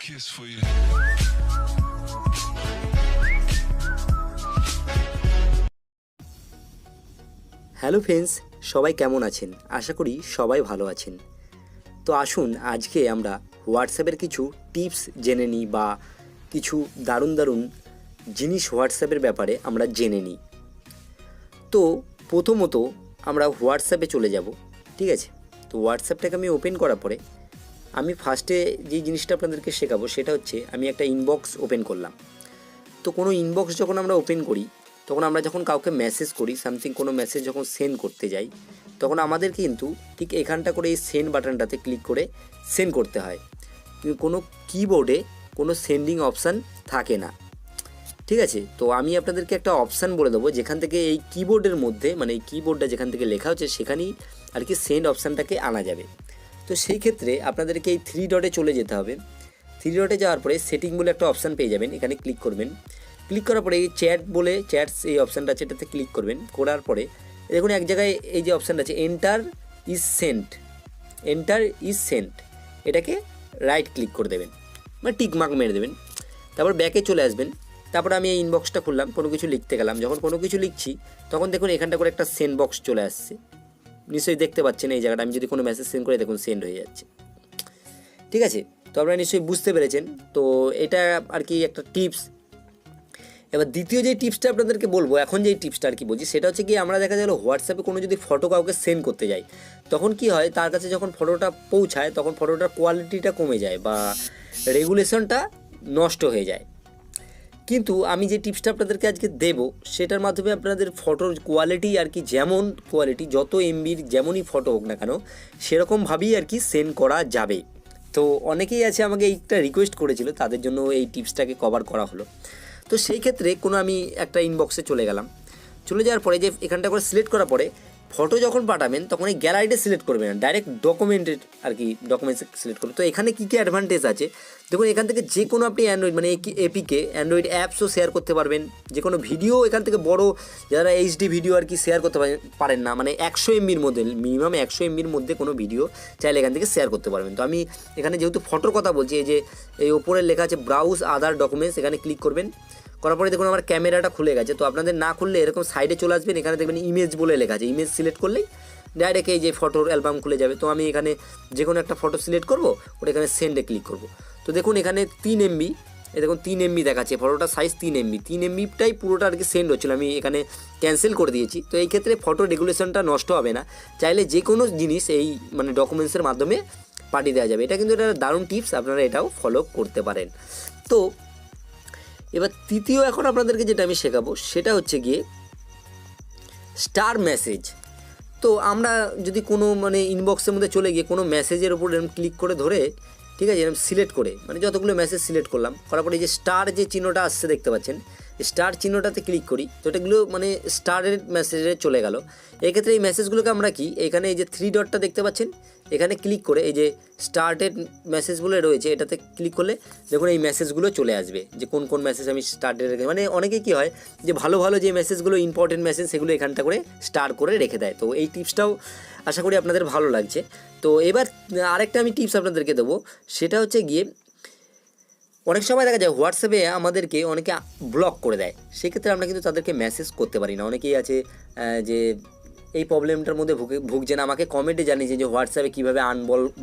kiss for you. Hello friends, সবাই কেমন আছেন? আশা করি সবাই ভালো আছেন। তো আসুন আজকে আমরা হোয়াটসঅ্যাপের কিছু টিপস জেনে নিই বা কিছু দারুণ দারুণ জিনিস হোয়াটসঅ্যাপের ব্যাপারে আমরা জেনে নিই। তো প্রথমত আমরা হোয়াটসঅ্যাপে চলে যাব, ঠিক আছে? তো হোয়াটসঅ্যাপটাকে আমি ওপেন করার পরে আমি ফার্স্টে যেই জিনিসটা আপনাদেরকে শেখাবো সেটা হচ্ছে আমি একটা ইনবক্স ওপেন করলাম। তো কোনো ইনবক্স যখন আমরা ওপেন করি তখন আমরা যখন কাউকে মেসেজ করি সামথিং, কোনো মেসেজ যখন সেন্ড করতে যাই তখন আমাদের কিন্তু ঠিক এখানটা করে এই সেন্ড বাটনটাতে ক্লিক করে সেন্ড করতে হয়। কিন্তু কোনো কিবোর্ডে কোনো সেন্ডিং অপশান থাকে না, ঠিক আছে? তো আমি আপনাদেরকে একটা অপশান বলে দেবো যেখান থেকে এই কিবোর্ডের মধ্যে, মানে এই কিবোর্ডটা যেখান থেকে লেখা হচ্ছে সেখানেই আর কি সেন্ড অপশানটাকে আনা যাবে। তো সেই ক্ষেত্রে আপনাদেরকে এই 3 ডটে চলে যেতে হবে। 3 ডটে যাওয়ার পরে সেটিং বলে একটা অপশান পেয়ে যাবেন, এখানে ক্লিক করবেন। ক্লিক করার পরে এই চ্যাট বলে চ্যাটস এই অপশানটা আছে, এটাতে ক্লিক করবেন। করার পরে দেখুন এক জায়গায় এই যে অপশানটা আছে এন্টার ইজ সেন্ট, এটাকে রাইট ক্লিক করে দেবেন, মানে টিক মার্ক মেরে দেবেন। তারপর ব্যাকে চলে আসবেন। তারপর আমি এই ইনবক্সটা খুললাম, কোনো কিছু লিখতে গেলাম। যখন কোনো কিছু লিখছি তখন দেখুন এখানটা করে একটা সেন্ড বক্স চলে আসছে, নিশ্চয়ই দেখতে পাচ্ছেন এই জায়গাটা। আমি যদি কোনো মেসেজ সেন্ড করে দেখুন সেন্ড হয়ে যাচ্ছে, ঠিক আছে? তো আপনারা নিশ্চয়ই বুঝতে পেরেছেন। তো এটা আর কি একটা টিপস। এবার দ্বিতীয় যে টিপসটা আপনাদেরকে বলবো, এখন যেই টিপসটা আর কি বলছি সেটা হচ্ছে কি, আমরা দেখা গেল হোয়াটসঅ্যাপে কোনো যদি ফটো কাউকে সেন্ড করতে যাই তখন কি হয়, তার কাছে যখন ফটোটা পৌঁছায় তখন ফটোটার কোয়ালিটিটা কমে যায় বা রেগুলেশনটা নষ্ট হয়ে যায়। কিন্তু আমি যে টিপসটা আপনাদেরকে আজকে দেবো সেটার মাধ্যমে আপনাদের ফটোর কোয়ালিটি আর কি, যেমন কোয়ালিটি যত এমবির যেমনই ফটো হোক না কেন সেরকমভাবেই আর কি সেন্ড করা যাবে। তো অনেকেই আছে আমাকে এইটা রিকোয়েস্ট করেছিল, তাদের জন্য এই টিপসটাকে কভার করা হলো। তো সেই ক্ষেত্রে কোনো আমি একটা ইনবক্সে চলে গেলাম। চলে যাওয়ার পরে যে এখানটা করে সিলেক্ট করার পরে ফটো যখন পাঠাবেন তখন এই গ্যালারিটা সিলেক্ট করবেন না, ডাইরেক্ট ডকুমেন্টের আর কি ডকুমেন্টস সিলেক্ট করবেন। তো এখানে কী কী অ্যাডভান্টেজ আছে দেখুন, এখান থেকে যে কোনো আপনি অ্যান্ড্রয়েড মানে এপিকে অ্যান্ড্রয়েড অ্যাপসও শেয়ার করতে পারবেন। যে কোনো ভিডিও এখান থেকে বড় যারা এইচডি ভিডিও আর কি শেয়ার করতে পারেন না, মানে 100 এমবির মধ্যে, মিনিমাম 100 এমবির মধ্যে কোনো ভিডিও চাইলে এখান থেকে শেয়ার করতে পারবেন। তো আমি এখানে যেহেতু ফটোর কথা বলছি, এই যে এই ওপরে লেখা আছে ব্রাউজ আদার ডকুমেন্টস, এখানে ক্লিক করবেন। করার পরে দেখুন আমার ক্যামেরাটা খুলে গেছে। তো আপনাদের না খুললে এরকম সাইডে চলে আসবেন, এখানে দেখবেন ইমেজ বলে লেখা আছে, ইমেজ সিলেক্ট করলেই ডাইরেক্ট এই যে ফটোর অ্যালবাম খুলে যাবে। তো আমি এখানে যে কোনো একটা ফটো সিলেক্ট করবো, ওটা এখানে সেন্ডে ক্লিক করব। তো দেখুন এখানে 3 এমবি, এই দেখুন 3 এমবি দেখাচ্ছে, ফটোটার সাইজ 3 এমবি, 3 এমবিটাই পুরোটা আর কি সেন্ড হচ্ছিলো, আমি এখানে ক্যান্সেল করে দিয়েছি। তো এই ক্ষেত্রে ফটো রেগুলেশনটা নষ্ট হবে না, চাইলে যে কোনো জিনিস এই মানে ডকুমেন্টসের মাধ্যমে পাঠিয়ে দেওয়া যাবে। এটা কিন্তু একটা দারুণ টিপস, আপনারা এটাও ফলো করতে পারেন। তো এবার তৃতীয় এখন আপনাদেরকে যেটা আমি শেখাবো সেটা হচ্ছে গিয়ে স্টার মেসেজ। তো আমরা যদি কোনো মানে ইনবক্সের মধ্যে চলে গিয়ে কোনো মেসেজের উপর এরকম ক্লিক করে ধরে, ঠিক আছে, এরকম সিলেক্ট করে মানে যতগুলো মেসেজ সিলেক্ট করলাম, করার পরে এই যে স্টার যে চিহ্নটা আসছে দেখতে পাচ্ছেন, স্টার চিহ্নটাতে ক্লিক করি। তো এটাগুলো মানে স্টারের মেসেজে চলে গেল। এক্ষেত্রে এই মেসেজগুলোকে আমরা কি, এখানে এই যে 3 ডটটা দেখতে পাচ্ছেন, এখানে ক্লিক করে এই যে স্টার্টেড মেসেজ বলে রয়েছে এটাতে ক্লিক করলে দেখুন এই মেসেজগুলো চলে আসবে, যে কোন কোন মেসেজ আমি স্টার্টেড রেখে, মানে অনেকে কী হয় যে ভালো ভালো যে মেসেজগুলো ইম্পর্টেন্ট মেসেজ সেগুলো এখানটা করে স্টার করে রেখে দেয়। তো এই টিপসটাও আশা করি আপনাদের ভালো লাগছে। তো এবার আরেকটা আমি টিপস আপনাদেরকে দেবো, সেটা হচ্ছে গিয়ে অনেক সময় দেখা যায় হোয়াটসঅ্যাপে আমাদেরকে অনেকে ব্লক করে দেয়, সেক্ষেত্রে আমরা কিন্তু তাদেরকে মেসেজ করতে পারি না। অনেকেই আছে যে এই প্রবলেমটার মধ্যে ভুগছেন, আমাকে কমেন্টে জানিয়েছে যে হোয়াটসঅ্যাপে কীভাবে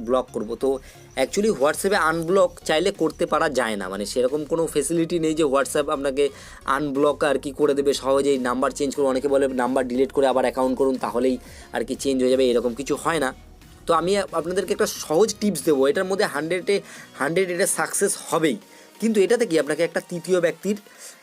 ব্লক করব। তো অ্যাকচুয়ালি হোয়াটসঅ্যাপে আনব্লক চাইলে করতে পারা যায় না, মানে সেরকম কোনো ফেসিলিটি নেই যে হোয়াটসঅ্যাপ আপনাকে আনব্লক আর কি করে দেবে সহজেই। নাম্বার চেঞ্জ করে, অনেকে বলে নাম্বার ডিলিট করে আবার অ্যাকাউন্ট করুন তাহলেই আর কি চেঞ্জ হয়ে যাবে, এরকম কিছু হয় না। তো আমি আপনাদেরকে একটা সহজ টিপস দেবো, এটার মধ্যে 100 এটা সাকসেস হবেই, কিন্তু এটাতে কি আপনাকে একটা তৃতীয় ব্যক্তির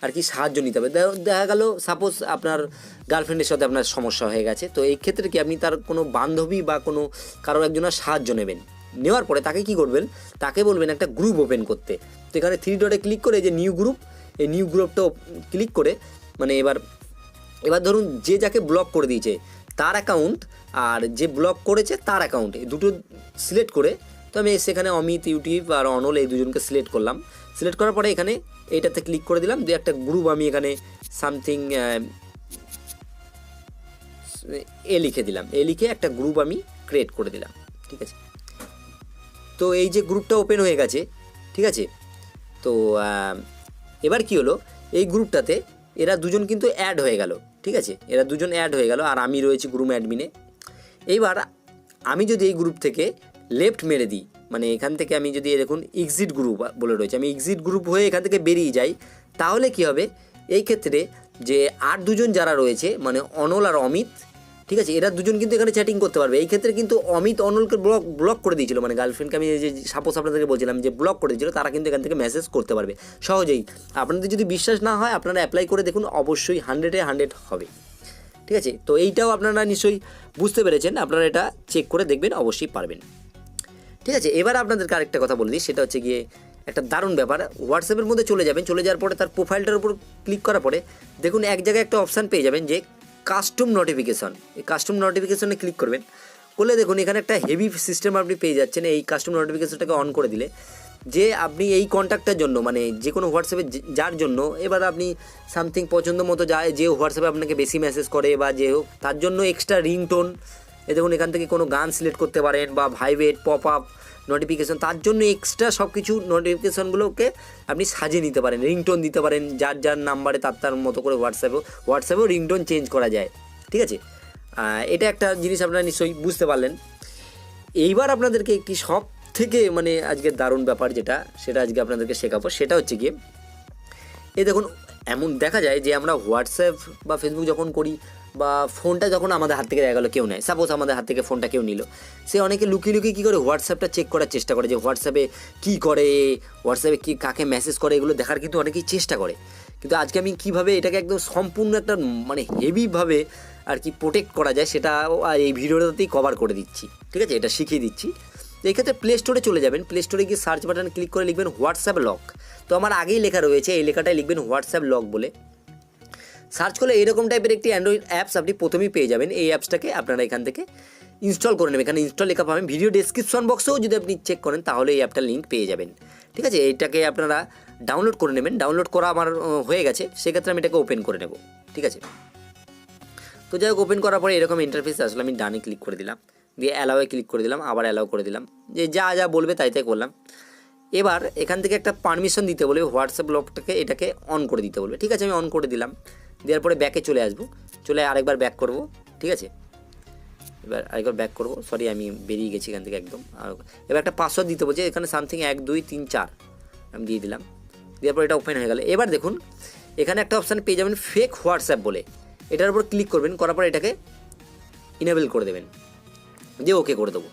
আর কি সাহায্য নিতে হবে। দেখা গেল সাপোজ আপনার গার্লফ্রেন্ডের সাথে আপনার সমস্যা হয়ে গেছে, তো এই ক্ষেত্রে কি আপনি তার কোনো বান্ধবী বা কোনো কারোর একজনের সাহায্য নেবেন। নেওয়ার পরে তাকে কি করবেন, তাকে বলবেন একটা গ্রুপ ওপেন করতে। তো এখানে 3 ডটে ক্লিক করে যে নিউ গ্রুপ, এই নিউ গ্রুপটা ক্লিক করে মানে এবার ধরুন যে যাকে ব্লক করে দিয়েছে তার অ্যাকাউন্ট আর যে ব্লক করেছে তার অ্যাকাউন্ট, এই দুটো সিলেক্ট করে, তো আমি সেখানে অমিত, ইউটিউব আর অনল এই দুজনকে সিলেক্ট করলাম। সিলেক্ট করার পরে এখানে এইটাতে ক্লিক করে দিলাম, দিয়ে একটা গ্রুপ আমি এখানে সামথিং লিখে দিলাম, লিখে একটা গ্রুপ আমি ক্রিয়েট করে দিলাম, ঠিক আছে? তো এই যে গ্রুপটা ওপেন হয়ে গেছে, ঠিক আছে? তো এবার কি হলো, এই গ্রুপটাতে এরা দুজন কিন্তু অ্যাড হয়ে গেল, ঠিক আছে, এরা দুজন অ্যাড হয়ে গেল আর আমি রয়েছি গ্রুপ অ্যাডমিনে। এইবার আমি যদি এই গ্রুপ থেকে লেফট মেরে দিই, মানে এখান থেকে আমি যদি দেখুন এক্সিট গ্রুপ বলে রয়েছে, আমি এক্সিট গ্রুপ হয়ে এখান থেকে বেরিয়ে যাই, তাহলে কি হবে, এই ক্ষেত্রে যে আর দুজন যারা রয়েছে মানে অনল আর অমিত, ঠিক আছে, এরা দুজন কিন্তু এখানে চ্যাটিং করতে পারবে। এই ক্ষেত্রে কিন্তু অমিত অনলকে ব্লক করে দিয়েছিল, মানে গার্লফ্রেন্ডকে আমি যে সাপোজ আপনাদেরকে বলছিলাম যে ব্লক করে দিয়েছিল, তারা কিন্তু এখান থেকে মেসেজ করতে পারবে সহজেই। আপনাদের যদি বিশ্বাস না হয় আপনারা অ্যাপ্লাই করে দেখুন, অবশ্যই 100-এ 100 হবে, ঠিক আছে। তো এইটাও আপনারা নিশ্চয়ই বুঝতে পেরেছেন, আপনারা এটা চেক করে দেখবেন, অবশ্যই পারবেন, ঠিক আছে। এবার আপনাদেরকে আরেকটা কথা বলে দিই, সেটা হচ্ছে গিয়ে একটা দারুণ ব্যাপার। হোয়াটসঅ্যাপের মধ্যে চলে যাবেন, চলে যাওয়ার পরে তার প্রোফাইলটার উপর ক্লিক করার পরে দেখুন এক জায়গায় একটা অপশান পেয়ে যাবেন যে কাস্টম নোটিফিকেশন। এই কাস্টম নোটিফিকেশনে ক্লিক করবেন, করলে দেখুন এখানে একটা হেভি সিস্টেম আপনি পেয়ে যাচ্ছেন। এই কাস্টম নোটিফিকেশনটাকে অন করে দিলে যে আপনি এই কন্ট্যাক্টটার জন্য, মানে যে কোনো হোয়াটসঅ্যাপে যার জন্য এবার আপনি সামথিং পছন্দ মতো যায়, যে হোয়াটসঅ্যাপে আপনাকে বেশি মেসেজ করে বা যে হোক, তার জন্য এক্সট্রা রিংটোন, এ দেখুন এখান থেকে কোনো গান সিলেক্ট করতে পারেন বা ভাইব্রেট, পপ আপ নোটিফিকেশন, তার জন্য এক্সট্রা সব কিছু নোটিফিকেশনগুলোকে আপনি সাজিয়ে নিতে পারেন, রিংটোন দিতে পারেন যার যার নাম্বারে তার মতো করে। হোয়াটসঅ্যাপেও রিংটোন চেঞ্জ করা যায়, ঠিক আছে। এটা একটা জিনিস আপনারা নিশ্চয়ই বুঝতে পারলেন। এইবার আপনাদেরকে একটি সব থেকে মানে আজকে দারুণ ব্যাপার সেটা আজকে আপনাদেরকে শেখাবো, সেটা হচ্ছে গিয়ে এই দেখুন এমন দেখা যায় যে আমরা হোয়াটসঅ্যাপ বা ফেসবুক যখন করি বা ফোনটা যখন আমাদের হাত থেকে দেখা গেলো কেউ নেয়, সাপোজ আমাদের হাত থেকে ফোনটা কেউ নিল, সে অনেকে লুকিয়ে লুকিয়ে কী করে হোয়াটসঅ্যাপটা চেক করার চেষ্টা করে, যে হোয়াটসঅ্যাপে কী করে, হোয়াটসঅ্যাপে কী কাকে মেসেজ করে, এগুলো দেখার কিন্তু অনেকেই চেষ্টা করে। কিন্তু আজকে আমি কীভাবে এটাকে একদম সম্পূর্ণ একটা মানে হেভিভাবে আর কি প্রোটেক্ট করা যায় সেটা এই ভিডিওটাতেই কভার করে দিচ্ছি, ঠিক আছে, এটা শিখিয়ে দিচ্ছি। এই ক্ষেত্রে প্লে স্টোরে চলে যাবেন, প্লে স্টোরে গিয়ে সার্চ বাটন ক্লিক করে লিখবেন হোয়াটসঅ্যাপ লক। তো আমার আগেই লেখা রয়েছে, এই লেখাটাই লিখবেন হোয়াটসঅ্যাপ লক বলে সার্চ করলে এরকম টাইপের একটি অ্যান্ড্রয়েড অ্যাপস আপনি প্রথমেই পেয়ে যাবেন। এই অ্যাপসটাকে আপনারা এখান থেকে ইনস্টল করে নেবেন, এখানে ইনস্টল লেখা পাবেন, ভিডিও ডেসক্রিপশন বক্সেও যদি আপনি চেক করেন তাহলে এই অ্যাপটার লিঙ্ক পেয়ে যাবেন, ঠিক আছে। এইটাকে আপনারা ডাউনলোড করে নেবেন, ডাউনলোড করা আমার হয়ে গেছে, সেক্ষেত্রে আমি এটাকে ওপেন করে নেব, ঠিক আছে। তো যাই হোক, ওপেন করার পরে এরকম ইন্টারফেস আসলে আমি ডানে ক্লিক করে দিলাম, দিয়ে অ্যালাওয়ে ক্লিক করে দিলাম, আবার অ্যালাও করে দিলাম, যে যা যা বলবে তাই তাই করলাম। এবার এখান থেকে একটা পারমিশন দিতে বলবে, হোয়াটসঅ্যাপ লকটাকে এটাকে অন করে দিতে বলবে, ঠিক আছে, আমি অন করে দিলাম। দেওয়ার পরে ব্যাকে চলে আসবো, চলে আরেকবার ব্যাক করব, ঠিক আছে, এবার আরেকবার ব্যাক করব, সরি আমি বেরিয়ে গেছি এখান থেকে একদম। আর এবার একটা পাসওয়ার্ড দিতে বলছে, এখানে সামথিং 1 2 3 4 আমি দিয়ে দিলাম, দেওয়ার পর এটা ওপেন হয়ে গেল। এবার দেখুন এখানে একটা অপশান পেয়ে যাবেন ফেক হোয়াটসঅ্যাপ বলে, এটার উপর ক্লিক করবেন, করার পর এটাকে ইনেবল করে দেবেন, যে ওকে করে দেবো,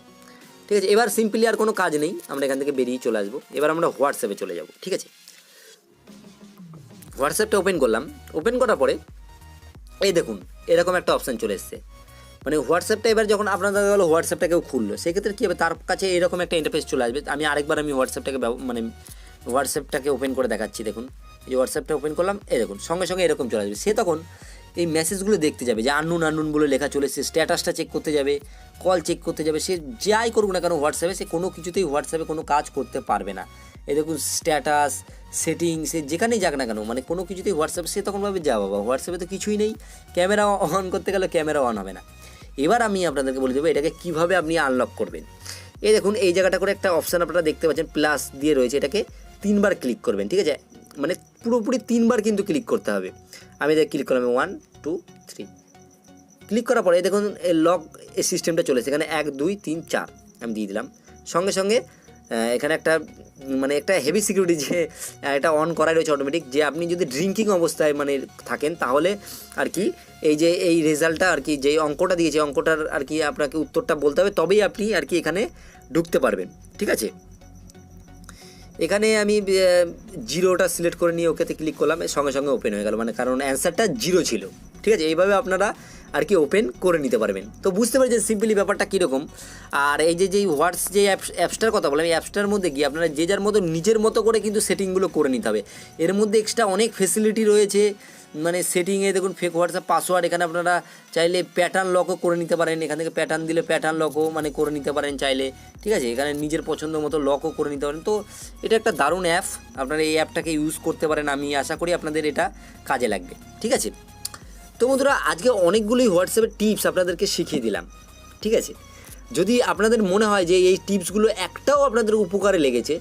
ঠিক আছে। এবার সিম্পলি আর কোনো কাজ নেই, আমরা এখান থেকে বেরিয়ে চলে আসবো। এবার আমরা হোয়াটসঅ্যাপে চলে যাব, ঠিক আছে। হোয়াটসঅ্যাপটা ওপেন করলাম, ওপেন করার পরে এই দেখুন এরকম একটা অপশান চলে এসছে, মানে হোয়াটসঅ্যাপটা এবার যখন আপনাদের গেলো হোয়াটসঅ্যাপটা কেউ খুললো, সেক্ষেত্রে কী হবে, তার কাছে এরকম একটা ইন্টারফেস চলে আসবে। আমি হোয়াটসঅ্যাপটাকে ওপেন করে দেখাচ্ছি, দেখুন এই যে হোয়াটসঅ্যাপটা ওপেন করলাম, এই দেখুন সঙ্গে সঙ্গে এরকম চলে আসবে। সে তখন এই মেসেজগুলো দেখতে যাবে, যে আননুন বলে লেখা চলে এসেছে, স্ট্যাটাসটা চেক করতে যাবে, কল চেক করতে যাবে, সে যাই করুক না কেন হোয়াটসঅ্যাপে, সে কোনো কিছুতেই হোয়াটসঅ্যাপে কোনো কাজ করতে পারবে না। এই দেখুন স্ট্যাটাস, সেটিংস, সে যেখানেই যাক না কেন, মানে কোনো কিছুতেই হোয়াটসঅ্যাপে সে তখন ভাবে যা বাবা হোয়াটসঅ্যাপে তো কিছুই নেই, ক্যামেরা অন করতে গেলে ক্যামেরা অন হবে না। এবার আমি আপনাদেরকে বলে দেবো এটাকে কীভাবে আপনি আনলক করবেন। এই দেখুন এই জায়গাটা করে একটা অপশান আপনারা দেখতে পাচ্ছেন, প্লাস দিয়ে রয়েছে, এটাকে 3 বার ক্লিক করবেন, ঠিক আছে, মানে পুরোপুরি 3 বার কিন্তু ক্লিক করতে হবে। আমি এটাকে ক্লিক করলাম 1 2 3, ক্লিক করার পরে দেখুন এই লক এই সিস্টেমটা চলেছে, এখানে 1 2 3 4 আমি দিয়ে দিলাম। সঙ্গে সঙ্গে এখানে একটা মানে একটা হেভি সিকিউরিটি, যে এটা অন করাই রয়েছে অটোমেটিক, যে আপনি যদি ড্রিঙ্কিং অবস্থায় মানে থাকেন তাহলে আর কি এই যে এই রেজাল্টটা আর কি যে অঙ্কটা দিয়েছে, অঙ্কটার আর কি আপনাকে উত্তরটা বলতে হবে, তবেই আপনি আর কি এখানে ঢুকতে পারবেন, ঠিক আছে। এখানে আমি 0টা সিলেক্ট করে নিয়ে ওকেতে ক্লিক করলাম, সঙ্গে সঙ্গে ওপেন হয়ে গেল, মানে কারণ অ্যান্সারটা 0 ছিল, ঠিক আছে। এইভাবে আপনারা আর কি ওপেন করে নিতে পারবেন। তো বুঝতে পারছেন সিম্পলি ব্যাপারটা কীরকম। আর এই যে অ্যাপসটার কথা বললাম, এই অ্যাপসটার মধ্যে গিয়ে আপনারা যে যার মতো নিজের মতো করে কিন্তু সেটিংগুলো করে নিতে হবে। এর মধ্যে এক্সট্রা অনেক ফেসিলিটি রয়েছে, মানে সেটিংয়ে দেখুন ফেক হোয়াটসঅ্যাপ পাসওয়ার্ড, এখানে আপনারা চাইলে প্যাটার্ন লকও করে নিতে পারেন, এখান থেকে প্যাটার্ন দিলে প্যাটার্ন লকও মানে করে নিতে পারেন চাইলে, ঠিক আছে, এখানে নিজের পছন্দ মতো লকও করে নিতে পারেন। তো এটা একটা দারুণ অ্যাপ, আপনারা এই অ্যাপটাকে ইউজ করতে পারেন, আমি আশা করি আপনাদের এটা কাজে লাগবে, ঠিক আছে। তো বন্ধুরা আজকে অনেকগুলোই হোয়াটসঅ্যাপের টিপস আপনাদেরকে শিখিয়ে দিলাম, ঠিক আছে। যদি আপনাদের মনে হয় যে এই টিপসগুলো একটাও আপনাদের উপকারে লেগেছে,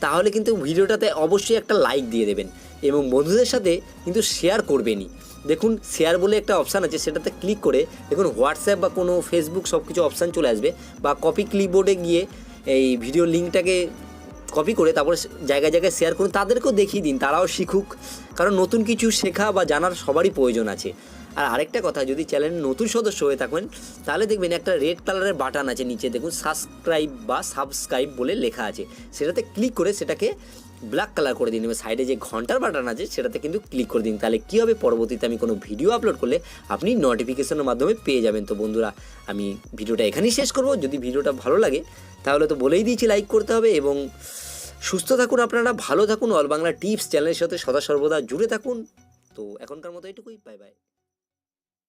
তাহলে কিন্তু ভিডিওটাতে অবশ্যই একটা লাইক দিয়ে দেবেন এবং বন্ধুদের সাথে কিন্তু শেয়ার করবেনই। দেখুন শেয়ার বলে একটা অপশান আছে, সেটাতে ক্লিক করে দেখুন হোয়াটসঅ্যাপ বা কোনো ফেসবুক সব কিছু অপশান চলে আসবে, বা কপি ক্লিপবোর্ডে গিয়ে এই ভিডিও লিঙ্কটাকে কপি করে তারপরে জায়গায় জায়গায় শেয়ার করুন, তাদেরকেও দেখিয়ে দিন, তারাও শিখুক, কারণ নতুন কিছু শেখা বা জানার সবারই প্রয়োজন আছে। আর আরেকটা কথা, যদি চ্যানেলের নতুন সদস্য হয়ে থাকেন তাহলে দেখবেন একটা রেড কালারের বাটন আছে নিচে, দেখুন সাবস্ক্রাইব বলে লেখা আছে, সেটাতে ক্লিক করে সেটাকে ব্ল্যাক কালার করে দিন এবং সাইডে যে ঘন্টার বাটন আছে সেটাতে কিন্তু ক্লিক করে দিন। তাহলে কী হবে, পরবর্তীতে আমি কোনো ভিডিও আপলোড করলে আপনি নোটিফিকেশনের মাধ্যমে পেয়ে যাবেন। তো বন্ধুরা, আমি ভিডিওটা এখানেই শেষ করব। যদি ভিডিওটা ভালো লাগে তাহলে তো বলেই দিয়েছি লাইক করতে হবে, এবং সুস্থ থাকুন আপনারা, ভালো থাকুন, অল বাংলা টিপস চ্যানেলের সাথে সদা সর্বদা জুড়ে থাকুন। তো এখনকার মতো এটুকুই, বাই বাই।